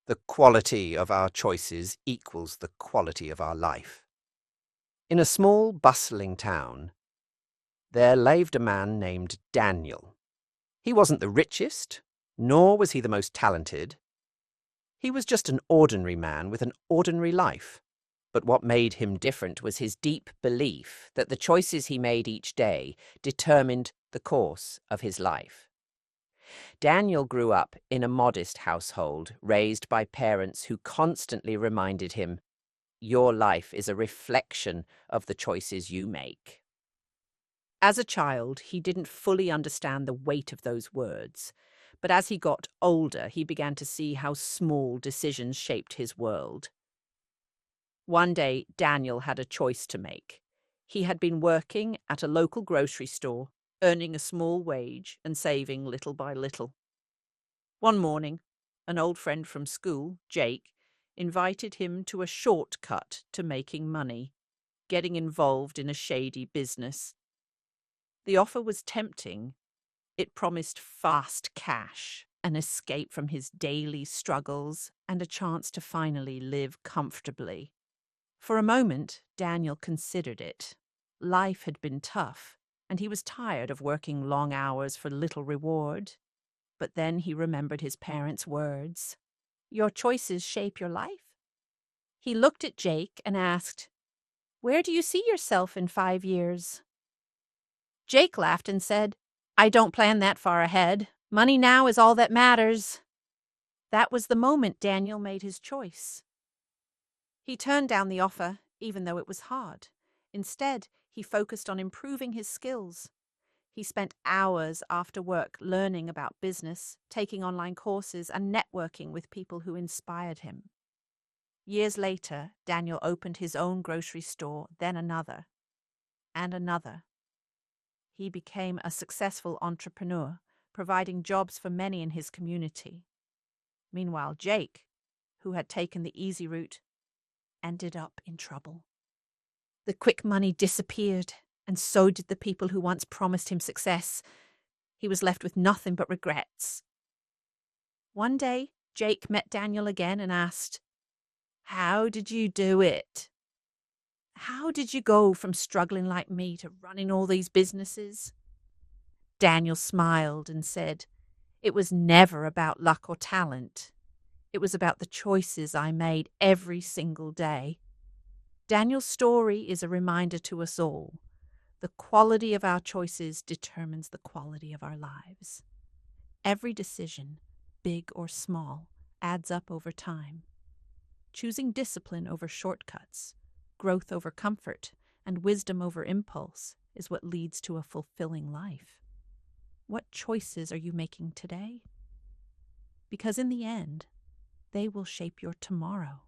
The quality of our choices equals the quality of our life. In a small, bustling town, there lived a man named Daniel. He wasn't the richest, nor was he the most talented. He was just an ordinary man with an ordinary life. But what made him different was his deep belief that the choices he made each day determined the course of his life. Daniel grew up in a modest household, raised by parents who constantly reminded him, "Your life is a reflection of the choices you make." As a child, he didn't fully understand the weight of those words, but as he got older, he began to see how small decisions shaped his world. One day, Daniel had a choice to make. He had been working at a local grocery store, earning a small wage and saving little by little. One morning, an old friend from school, Jake, invited him to a shortcut to making money, getting involved in a shady business. The offer was tempting. It promised fast cash, an escape from his daily struggles, and a chance to finally live comfortably. For a moment, Daniel considered it. Life had been tough, and he was tired of working long hours for little reward. But then he remembered his parents' words. "Your choices shape your life." He looked at Jake and asked, "Where do you see yourself in 5 years?" Jake laughed and said, "I don't plan that far ahead. Money now is all that matters." That was the moment Daniel made his choice. He turned down the offer, even though it was hard. Instead, he focused on improving his skills. He spent hours after work learning about business, taking online courses, and networking with people who inspired him. Years later, Daniel opened his own grocery store, then another, and another. He became a successful entrepreneur, providing jobs for many in his community. Meanwhile, Jake, who had taken the easy route, ended up in trouble. The quick money disappeared, and so did the people who once promised him success. He was left with nothing but regrets. One day, Jake met Daniel again and asked, "How did you do it? How did you go from struggling like me to running all these businesses?" Daniel smiled and said, "It was never about luck or talent. It was about the choices I made every single day." Daniel's story is a reminder to us all. The quality of our choices determines the quality of our lives. Every decision, big or small, adds up over time. Choosing discipline over shortcuts, growth over comfort, and wisdom over impulse is what leads to a fulfilling life. What choices are you making today? Because in the end, they will shape your tomorrow.